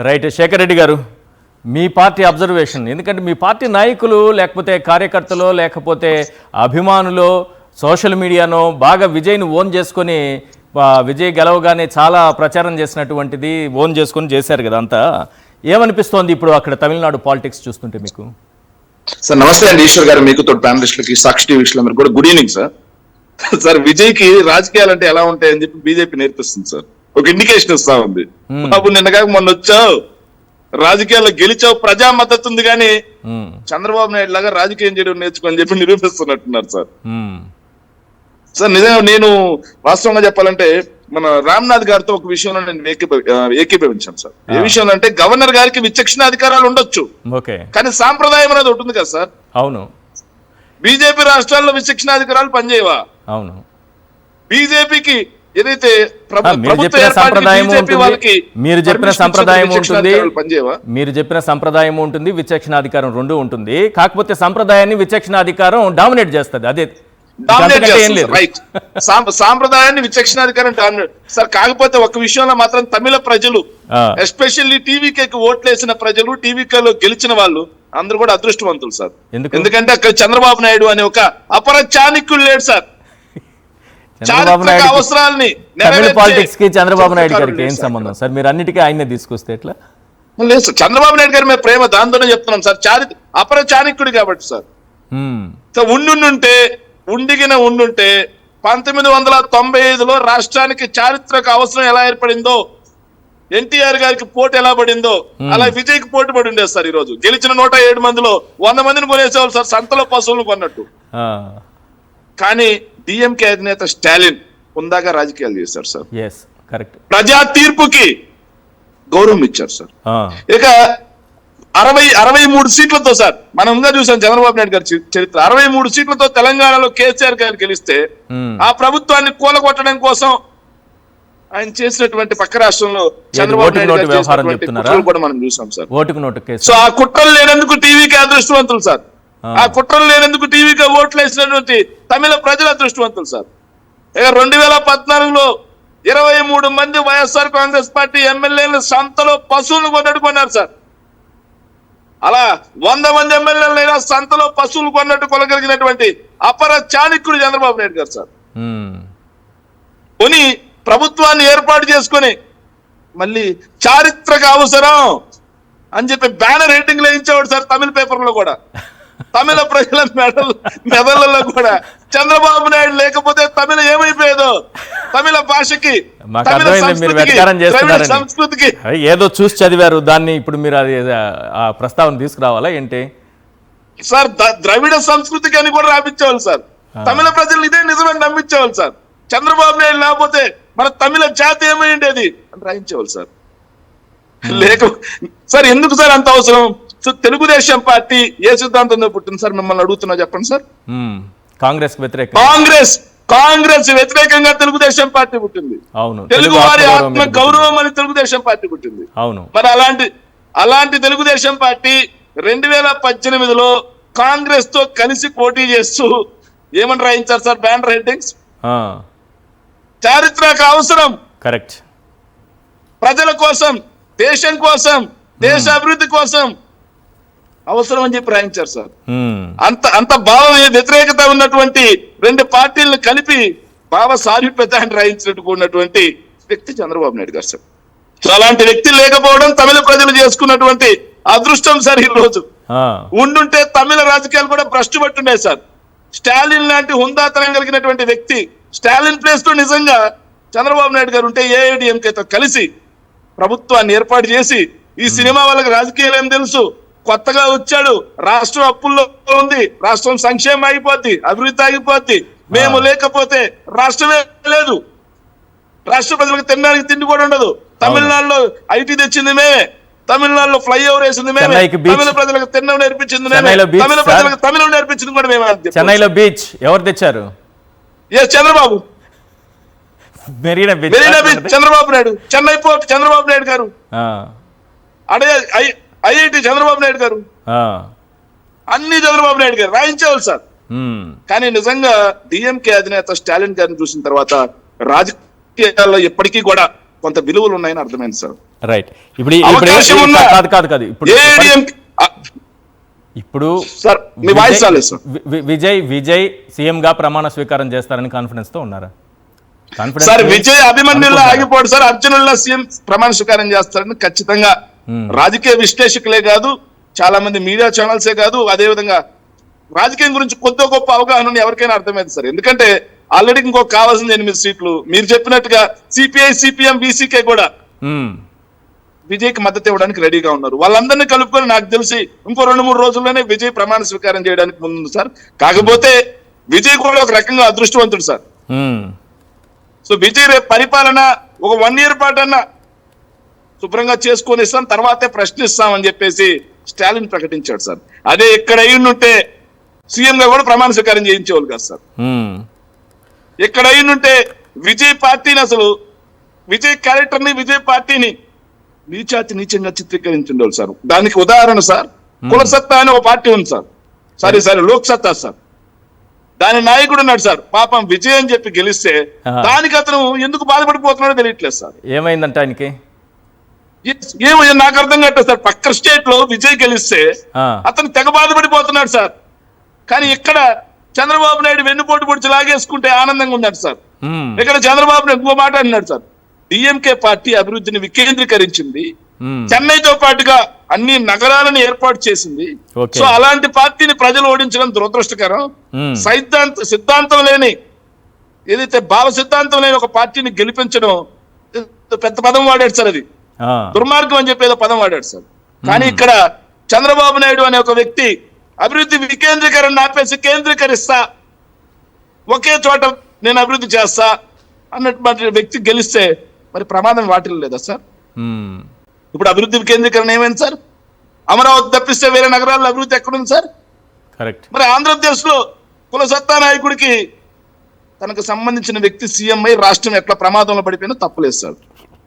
Right. Shekhar Reddy గారు, మీ party observation, ఎందుకంటే మీ party నాయకులు లేకపోతే కార్యకర్తలు లేకపోతే అభిమానులు సోషల్ మీడియాను బాగా విజయ్ని ఓన్ చేసుకొని విజయ్ గెలవగానే చాలా ప్రచారం చేసినటువంటిది ఓన్ చేసుకొని చేశారు కదా, అంతా ఏమనిపిస్తోంది ఇప్పుడు అక్కడ తమిళనాడు పాలిటిక్స్ చూస్తుంటే మీకు? సార్ నమస్తే అండి, ఈశ్వర్ గారు, మీకు తోటి ప్యానలిస్టులకి, సాక్షి టీవీ మీరు కూడా గుడ్ ఈవినింగ్ సార్. సార్ విజయ్కి రాజకీయాలు అంటే ఎలా ఉంటాయని చెప్పి బీజేపీ నేర్పిస్తుంది సార్, ఒక ఇండికేషన్ ఇస్తా ఉంది. బాబు నిన్నగా మొన్న వచ్చావు, రాజకీయాల్లో గెలిచావు, ప్రజా మద్దతు ఉంది, కానీ చంద్రబాబు నాయుడు లాగా రాజకీయం చేయడం నేర్చుకోని చెప్పి నిరూపిస్తున్నట్టున్నారు సార్. సార్ నిజంగా నేను వాస్తవంగా చెప్పాలంటే మన రామ్నాథ్ గారితో ఒక విషయంలో నేను ఏకీభవించాను సార్. ఏ విషయంలో అంటే గవర్నర్ గారికి విచక్షణ అధికారాలు ఉండొచ్చు, కానీ సాంప్రదాయం అనేది ఉంటుంది కదా సార్. అవును, బీజేపీ రాష్ట్రాల్లో విచక్షణ అధికారాలు పనిచేయవా? అవును, బీజేపీకి ఏదైతే మీరు చెప్పిన సంప్రదాయం ఉంటుంది, విచక్షణాధికారం రెండు ఉంటుంది. కాకపోతే సంప్రదాయాన్ని విచక్షణాధికారం డామినేట్ చేస్తుంది, అదే సాంప్రదాయాన్ని విచక్షణాధికారం డామినేట్ సార్. కాకపోతే ఒక విషయంలో మాత్రం తమిళ ప్రజలు, ఎస్పెషల్లీ టీవీకేకి ఓట్లేసిన ప్రజలు, టీవీకేలో గెలిచిన వాళ్ళు అందరూ కూడా అదృష్టవంతులు సార్. ఎందుకంటే అక్కడ చంద్రబాబు నాయుడు అనే ఒక అపర చాణక్యుడు లేడు సార్. అవసరాలని పాలిటిక్స్ కి చంద్రబాబు నాయుడు గారికి ఏం సంబంధం సార్? మీరు అన్నిటికీ ఆయనే తీసుకొస్తే ఎట్లా? లేదు సార్, చంద్రబాబు నాయుడు గారి మీద ప్రేమ దాంతోనే చెప్తున్నాం సార్. అపర చాణక్యుడు కాబట్టి సార్. ఉండుంటే 1995లో రాష్ట్రానికి చారిత్రక అవసరం ఎలా ఏర్పడిందో, ఎన్టీఆర్ గారికి పోటీ ఎలా పడిందో, అలా విజయ్కి పోటీ పడి ఉండేది సార్. ఈ రోజు గెలిచిన 107 మందిలో 100 మందిని కొనేసేవాళ్ళు సార్, సంతలో పశువులను కొన్నట్టు. కానీ డిఎంకే అధినేత స్టాలిన్ ఉందాగా రాజకీయాలు చేశారు సార్. ప్రజా తీర్పుకి గౌరవం ఇచ్చారు సార్. ఇక 63 సీట్లతో సార్, మనం ఇంకా చూసాం చంద్రబాబు నాయుడు గారి చరిత్ర. 63 సీట్లతో తెలంగాణలో కేసీఆర్ గారు గెలిస్తే ఆ ప్రభుత్వాన్ని కూలగొట్టడం కోసం ఆయన చేసినటువంటి పక్క రాష్ట్రంలో చంద్రబాబు నాయుడు గారు చేసినటువంటి కుట్రలు కూడా మనం చూసాం సార్. సో ఆ కుట్రలు లేనందుకు టీవీకి అదృష్టవంతులు సార్. ఆ కుట్రలు లేనందుకు టీవీకి ఓట్లు వేసినటువంటి తమిళ ప్రజలు అదృష్టవంతులు సార్. ఇక 2014లో 23 మంది వైఎస్ఆర్ కాంగ్రెస్ పార్టీ ఎమ్మెల్యేలు సంతలో పశువులు కొన్నట్టు కొన్నారు సార్. అలా 100 మంది ఎమ్మెల్యేలైనా సంతలో పశువులు కొన్నట్టు కొనగలిగినటువంటి అపర చాణక్యుడు చంద్రబాబు నాయుడు గారు సార్. కొని ప్రభుత్వాన్ని ఏర్పాటు చేసుకొని మళ్ళీ చారిత్రక అవసరం అని చెప్పి బ్యానర్ హెడ్డింగ్ వేయించేవాడు సార్. తమిళ పేపర్లో కూడా, తమిళ ప్రజల మెదళ్లలో కూడా చంద్రబాబు నాయుడు లేకపోతే తమిళ ఏమైపోయేదో, తమిళ భాషకి, సంస్కృతికి ఏదో చూసి చదివారు దాన్ని, ఇప్పుడు మీరు అది ఆ ప్రస్తావన తీసుకురావాలా ఏంటి సార్? ద్రవిడ సంస్కృతికి అని కూడా రాపించేవాళ్ళు సార్. తమిళ ప్రజలు ఇదే నిజమని నమ్మించేవాళ్ళు సార్. చంద్రబాబు నాయుడు లేకపోతే మన తమిళ జాతి ఏమై ఉండేది అని రాయించేవాళ్ళు సార్. సార్ ఎందుకు సార్ అంత అవసరం? తెలుగుదేశం పార్టీ ఏ సిద్ధాంతంతో పుట్టింది సార్? మిమ్మల్ని అడుగుతున్నా, చెప్పండి సార్. కాంగ్రెస్ వ్యతిరేకంగా తెలుగుదేశం పార్టీ పుట్టింది. తెలుగు వారి ఆత్మ గౌరవం అని తెలుగుదేశం పార్టీ పుట్టింది. మరి అలాంటి తెలుగుదేశం పార్టీ 2018లో కాంగ్రెస్ తో కలిసి పోటీ చేస్తూ ఏమని రాయించారు సార్ బ్యానర్ హెడ్డింగ్స్? చారిత్రక అవసరం, కరెక్ట్, ప్రజల కోసం, దేశం కోసం, దేశ అభివృద్ధి కోసం అవసరం అని చెప్పి రాయించారు సార్. అంత భావ వ్యతిరేకత ఉన్నటువంటి రెండు పార్టీలను కలిపి భావ సారూప్యత అని రాయించినట్టు ఉన్నటువంటి వ్యక్తి చంద్రబాబు నాయుడు గారు సార్. సో అలాంటి వ్యక్తి లేకపోవడం తమిళ ప్రజలు చేసుకున్నటువంటి అదృష్టం సార్. ఈ రోజు ఉండుంటే తమిళ రాజకీయాలు కూడా భ్రష్టు పట్టుండే సార్. స్టాలిన్ లాంటి హుందాతనం కలిగినటువంటి వ్యక్తి, స్టాలిన్ ప్లేస్ లో నిజంగా చంద్రబాబు నాయుడు గారు ఉంటే ఏఐడిఎంకేతో కలిసి ప్రభుత్వాన్ని ఏర్పాటు చేసి, ఈ సినిమా వాళ్ళకి రాజకీయాలు ఏం తెలుసు, కొత్తగా వచ్చాడు, రాష్ట్రం అప్పుల్లో ఉంది, రాష్ట్రం సంక్షేమం అయిపోద్ది, అభివృద్ధి ఆగిపోద్ది, మేము లేకపోతే రాష్ట్రమే లేదు, రాష్ట్ర ప్రజలకు తినడానికి తిండి కూడా ఉండదు, తమిళనాడులో ఐటీ తెచ్చింది మేమే, తమిళనాడులో ఫ్లైఓవర్ వేసింది మేమే, తమిళ ప్రజలకు తినడం నేర్పించింది మేమే, తమిళ ప్రజలకు తమిళం నేర్పించింది కూడా మేమే. చెన్నైలో బీచ్ ఎవరు తెచ్చారు? చంద్రబాబు. మెరీనా బీచ్ చంద్రబాబు నాయుడు, చెన్నై పోర్ట్ చంద్రబాబు నాయుడు గారు, ఐఐటి చంద్రబాబు నాయుడు గారు, అన్ని చంద్రబాబు నాయుడు గారు రాయించేవాళ్ళు సార్. కానీ నిజంగా డిఎంకే అధినేత స్టాలిన్ గారిని చూసిన తర్వాత రాజకీయాల్లో ఎప్పటికీ కూడా కొంత విలువలు ఉన్నాయని అర్థమైంది సార్. రైట్. ఇప్పుడు అవకాశం ఉన్న కాదు ఇప్పుడు ఏడీఎం ఇప్పుడు సార్ మీ వాయిస్ రాలేదు సార్. విజయ్ సీఎం గా ప్రమాణ స్వీకారం చేస్తారని కాన్ఫిడెన్స్ తో ఉన్నారా? సార్ విజయ్ అభిమన్యుల్లో ఆగిపోడు సార్, అర్జునుల్లో సీఎం ప్రమాణ స్వీకారం చేస్తారని ఖచ్చితంగా రాజకీయ విశ్లేషకులే కాదు, చాలా మంది మీడియా ఛానల్సే కాదు, అదే విధంగా రాజకీయం గురించి కొద్ది గొప్ప అవగాహన ఎవరికైనా అర్థమైంది సార్. ఎందుకంటే ఆల్రెడీ ఇంకొక కావాల్సింది 8 సీట్లు. మీరు చెప్పినట్టుగా సిపిఐ, సిపిఎం, బీసీకే కూడా విజయ్కి మద్దతు ఇవ్వడానికి రెడీగా ఉన్నారు. వాళ్ళందరినీ కలుపుకొని నాకు తెలిసి ఇంకో 2-3 రోజుల్లోనే విజయ్ ప్రమాణ స్వీకారం చేయడానికి ముందు సార్. కాకపోతే విజయ్ కూడా ఒక రకంగా అదృష్టవంతుడు సార్. సో విజయ్ రేపు పరిపాలన ఒక 1 year పాటన్నా శుభ్రంగా చేసుకొని ఇస్తాం, తర్వాతే ప్రశ్నిస్తామని చెప్పేసి స్టాలిన్ ప్రకటించాడు సార్. అదే ఇక్కడ అయ్యుంటే సీఎం గా కూడా ప్రమాణ స్వీకారం చేయించేవాళ్ళు కాదు సార్. ఇక్కడ అయ్యుంటే విజయ్ పార్టీని అసలు విజయ్ క్యారెక్టర్ ని, విజయ్ పార్టీని నీచంగా చిత్రీకరించుండేవాళ్ళు సార్. దానికి ఉదాహరణ సార్ కుల సత్తా అని ఒక పార్టీ ఉంది సార్, సారీ లోక్ సత్తా సార్. దాని నాయకుడు ఉన్నాడు సార్, పాపం విజయ్ అని చెప్పి గెలిస్తే దానికి అతను ఎందుకు బాధపడిపోతున్నాడో తెలియట్లేదు సార్. ఏమైందంటే ఆయనకి ఏమో నాకు అర్థం కట్టలేదు సార్. పక్క స్టేట్ లో విజయ్ గెలిస్తే అతను తెగ బాధపడిపోతున్నాడు సార్. కానీ ఇక్కడ చంద్రబాబు నాయుడు వెన్నుపోటు పొడిచి లాగేసుకుంటే ఆనందంగా ఉన్నాడు సార్. ఇక్కడ చంద్రబాబు నాయుడు ఇంకో మాట అన్నాడు సార్, డిఎంకే పార్టీ అభివృద్ధిని వికేంద్రీకరించింది, చెన్నైతో పాటుగా అన్ని నగరాలను ఏర్పాటు చేసింది. సో అలాంటి పార్టీని ప్రజలు ఓడించడం దురదృష్టకరం. సిద్ధాంతం లేని, ఏదైతే భావ సిద్ధాంతం లేని ఒక పార్టీని గెలిపించడం పెద్ద పదం వాడాడు సార్. అది దుర్మార్గం అని చెప్పి ఏదో పదం వాడాడు సార్. కానీ ఇక్కడ చంద్రబాబు నాయుడు అనే ఒక వ్యక్తి అభివృద్ధి వికేంద్రీకరణ ఆపేసి కేంద్రీకరిస్తా, ఒకే చోట నేను అభివృద్ధి చేస్తా అన్నటువంటి వ్యక్తి గెలిస్తే మరి ప్రమాదం వాటిల్ లేదా సార్? ఇప్పుడు అభివృద్ధి వికేంద్రీకరణ ఏమైంది సార్? అమరావతి తప్పిస్తే వేరే నగరాల్లో అభివృద్ధి ఎక్కడుంది సార్? కరెక్ట్. మరి ఆంధ్రప్రదేశ్ లో కుల సత్తా నాయకుడికి తనకు సంబంధించిన వ్యక్తి సీఎం అయి రాష్ట్రం ఎట్లా ప్రమాదంలో పడిపోయినా తప్పలేదు సార్.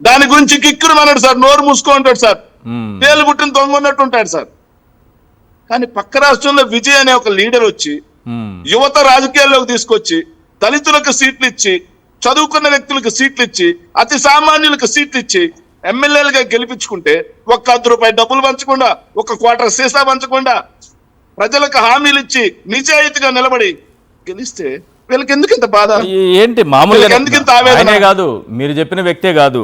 దాని గురించి కిక్కురు అన్నాడు సార్, నోరు మూసుకో ఉంటాడు సార్, పేర్లు పుట్టిన దొంగ ఉన్నట్టు ఉంటాడు సార్. కానీ పక్క రాష్ట్రంలో విజయ్ అనే ఒక లీడర్ వచ్చి యువత రాజకీయాల్లోకి తీసుకొచ్చి దళితులకు సీట్లు ఇచ్చి, చదువుకున్న వ్యక్తులకు సీట్లు ఇచ్చి, అతి సామాన్యులకు సీట్లు ఇచ్చి ఎమ్మెల్యేలుగా గెలిపించుకుంటే ఒక్క ₹1 డబ్బులు పంచకుండా, ఒక్క క్వార్టర్ సీసా పంచకుండా, ప్రజలకు హామీలు ఇచ్చి నిజాయితీగా నిలబడి గెలిస్తే వీళ్ళకి ఎందుకు ఇంత బాధ? ఏంటి మామూలుగా కాదు, మీరు చెప్పిన వ్యక్తే కాదు,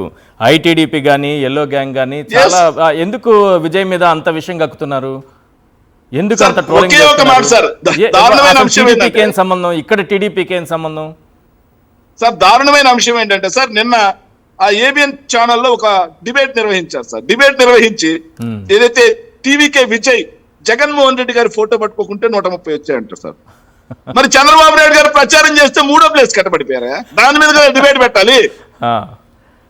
ఐటీడీపీ గానీ ఎల్లో గ్యాంగ్ గానీ చాలా ఎందుకు విజయ్ మీద అంత విషయం కక్కుతున్నారు? ఎందుకు అంత ట్రోలింగ్? టీడీపీకి ఏం సంబంధం, ఇక్కడ టీడీపీకి ఏం సంబంధం సార్? దారుణమైన అంశం ఏంటంటే సార్, నిన్న ఆ ఏబిఎన్ ఛానల్లో ఒక డిబేట్ నిర్వహించారు సార్. డిబేట్ నిర్వహించి ఏదైతే టీవీకే విజయ్ జగన్మోహన్ రెడ్డి గారి ఫోటో పట్టుకోకుంటే 130 వచ్చాయంటారు సార్. మరి చంద్రబాబు నాయుడు గారు ప్రచారం చేస్తే 3వ ప్లేస్ కట్టబడిపోయారా? దాని మీద డిబేట్ పెట్టాలి.